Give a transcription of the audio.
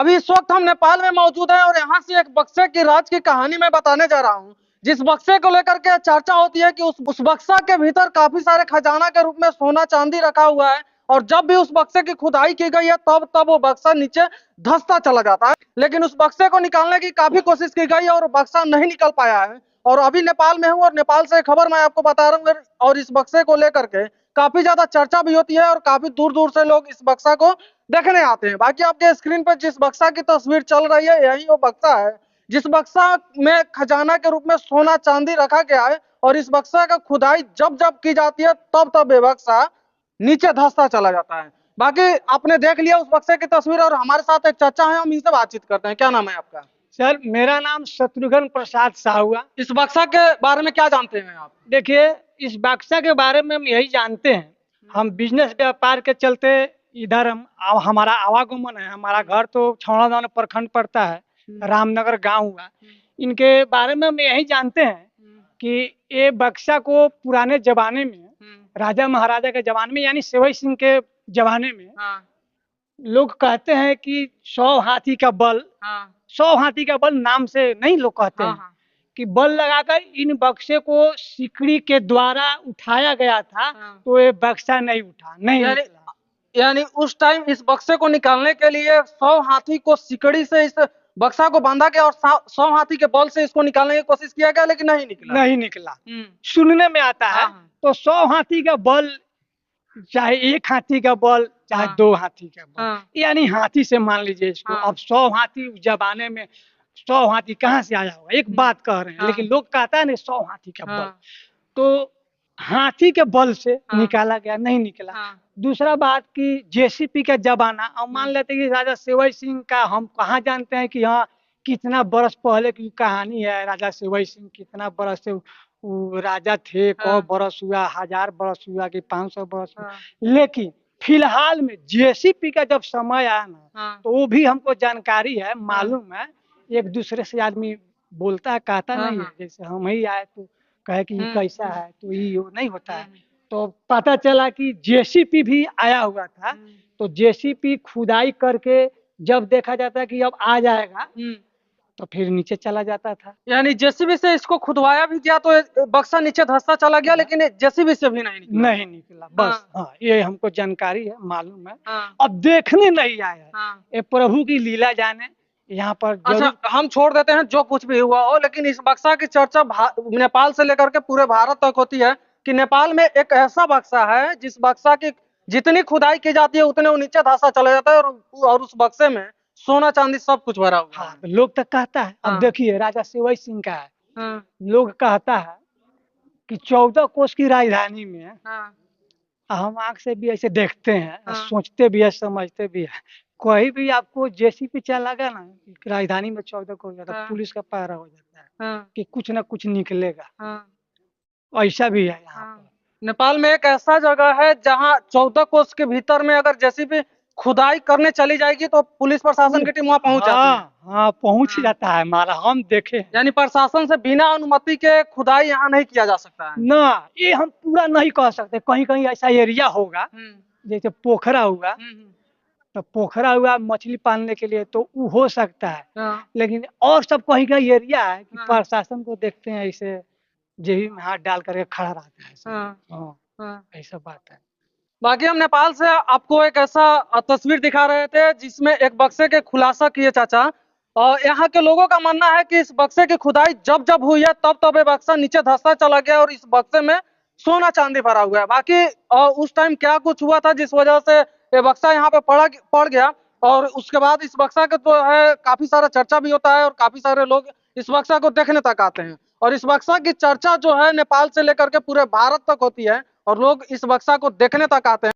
अभी इस वक्त हम नेपाल में मौजूद हैं और यहाँ से एक बक्से की राज की कहानी मैं बताने जा रहा हूँ। जिस बक्से को लेकर के चर्चा होती है कि उस बक्सा के भीतर काफी सारे खजाना के रूप में सोना चांदी रखा हुआ है और जब भी उस बक्से की खुदाई की गई है तब वो बक्सा नीचे धंसता चला जाता है। लेकिन उस बक्से को निकालने की काफी कोशिश की गई और बक्सा नहीं निकल पाया है। और अभी नेपाल में हूँ और नेपाल से खबर मैं आपको बता रहा हूँ और इस बक्से को लेकर के काफी ज्यादा चर्चा भी होती है और काफी दूर दूर से लोग इस बक्सा को देखने आते हैं। बाकी आपके स्क्रीन पर जिस बक्सा की तस्वीर चल रही है यही वो बक्सा है जिस बक्सा में खजाना के रूप में सोना चांदी रखा गया है और इस बक्सा का खुदाई जब जब की जाती है तब ये बक्सा नीचे धंसता चला जाता है। बाकी आपने देख लिया उस बक्से की तस्वीर और हमारे साथ एक चाचा है, हम इनसे बातचीत करते हैं। क्या नाम है आपका? सर, मेरा नाम शत्रुघ्न प्रसाद साहू है। इस बक्सा के बारे में क्या जानते हैं आप? देखिए, इस बक्सा के बारे में हम यही जानते हैं, हम बिजनेस व्यापार के चलते इधर हमारा आवागमन है। हमारा घर तो छौड़ादान प्रखंड पड़ता है, रामनगर गांव हुआ। इनके बारे में हम यही जानते हैं कि ये बक्सा को पुराने जमाने में राजा महाराजा के जमाने में यानी सेवई सिंह के जमाने में लोग कहते हैं कि 100 हाथी का बल, 100 हाथी का बल नाम से नहीं लोग कहते हैं कि बल लगाकर इन बक्से को सिकड़ी के द्वारा उठाया गया था, तो ये बक्सा नहीं उठा नहीं निकला। यानी उस टाइम इस बक्से को निकालने के लिए 100 हाथी को सिकड़ी से इस बक्सा को बांधा गया और 100 हाथी के बल से इसको निकालने की कोशिश किया गया लेकिन नहीं निकला। सुनने में आता है तो 100 हाथी का बल, चाहे 1 हाथी का बल, चाहे 2 हाथी का बल, यानी हाथी से मान लीजिए इसको। अब 100 हाथी जमाने में 100 हाथी कहाँ से आया होगा, एक बात कह रहे हैं, लेकिन लोग कहता है ना 100 हाथी का बल, तो हाथी के बल से निकाला गया, नहीं निकला। दूसरा बात कि जेसीपी का जमाना, अब मान लेते कि राजा सेवई सिंह का हम कहाँ जानते हैं कि हाँ कितना बरस पहले की कहानी है। राजा सेवई सिंह कितना बरस से राजा थे, कौ बरस हुआ, 1000 बरस हुआ कि 500 बरस हुआ। लेकिन फिलहाल में जेसीपी का जब समय आया ना, तो वो भी हमको जानकारी है, मालूम है। एक दूसरे से आदमी बोलता है, कहता नहीं है। जैसे हम ही आए तो कहे कि ये कैसा है, तो ये नहीं होता है। तो पता चला कि जेसीपी भी आया हुआ था, तो जेसीपी खुदाई करके जब देखा जाता है कि अब आ जाएगा, तो फिर नीचे चला जाता था। यानी जेसीबी से इसको खुदवाया भी गया तो बक्सा नीचे धंसता चला गया, लेकिन जेसीबी से भी नहीं निकला। बस हाँ, ये हमको जानकारी है, मालूम है। अब देखने नहीं आया, ये प्रभु की लीला जाने। यहाँ पर अच्छा, हम छोड़ देते हैं जो कुछ भी हुआ हो, लेकिन इस बक्सा की चर्चा नेपाल से लेकर के पूरे भारत तक होती है कि नेपाल में एक ऐसा बक्सा है जिस बक्सा की जितनी खुदाई की जाती है उतने वो नीचे धंसा चला जाता है और उस बक्से में सोना चांदी सब कुछ भरा हुआ है। लोग तक कहता है। अब देखिए, राजा सेवई सिंह का है, लोग कहता है कि 14 कोस की राजधानी में, हम आंख से भी ऐसे देखते हैं, सोचते भी है, समझते भी है। कोई भी आपको जेसीबी चलागा ना, राजधानी में 14 कोस जाता, पुलिस का पहरा हो जाता है कि कुछ ना कुछ निकलेगा। ऐसा भी है यहाँ पर। नेपाल में एक ऐसा जगह है जहाँ 14 कोस के भीतर में अगर जेसीबी खुदाई करने चली जाएगी तो पुलिस प्रशासन की टीम वहाँ पहुंच जाती है। हाँ, पहुंच जाता है हमारा, हम देखे। यानी प्रशासन से बिना अनुमति के खुदाई यहाँ नहीं किया जा सकता है ना। ये हम पूरा नहीं कह सकते, कहीं कहीं ऐसा एरिया होगा, जैसे पोखरा हुआ, तो पोखरा हुआ मछली पालने के लिए, तो वो हो सकता है। लेकिन और सब कहीं कहीं एरिया है कि प्रशासन को देखते हैं ऐसे जेबी में हाथ डाल करके खड़ा रहता है। ऐसा बात है। बाकी हम नेपाल से आपको एक ऐसा तस्वीर दिखा रहे थे जिसमें एक बक्से के खुलासा किए चाचा, और यहाँ के लोगों का मानना है कि इस बक्से की खुदाई जब जब हुई है तब ये बक्सा नीचे धंसता चला गया और इस बक्से में सोना चांदी भरा हुआ है। बाकी उस टाइम क्या कुछ हुआ था जिस वजह से ये बक्सा यहाँ पे पड़ गया, और उसके बाद इस बक्सा का तो है काफी सारा चर्चा भी होता है और काफी सारे लोग इस बक्सा को देखने तक आते हैं। और इस बक्सा की चर्चा जो है नेपाल से लेकर के पूरे भारत तक होती है और लोग इस बक्सा को देखने तक आते हैं।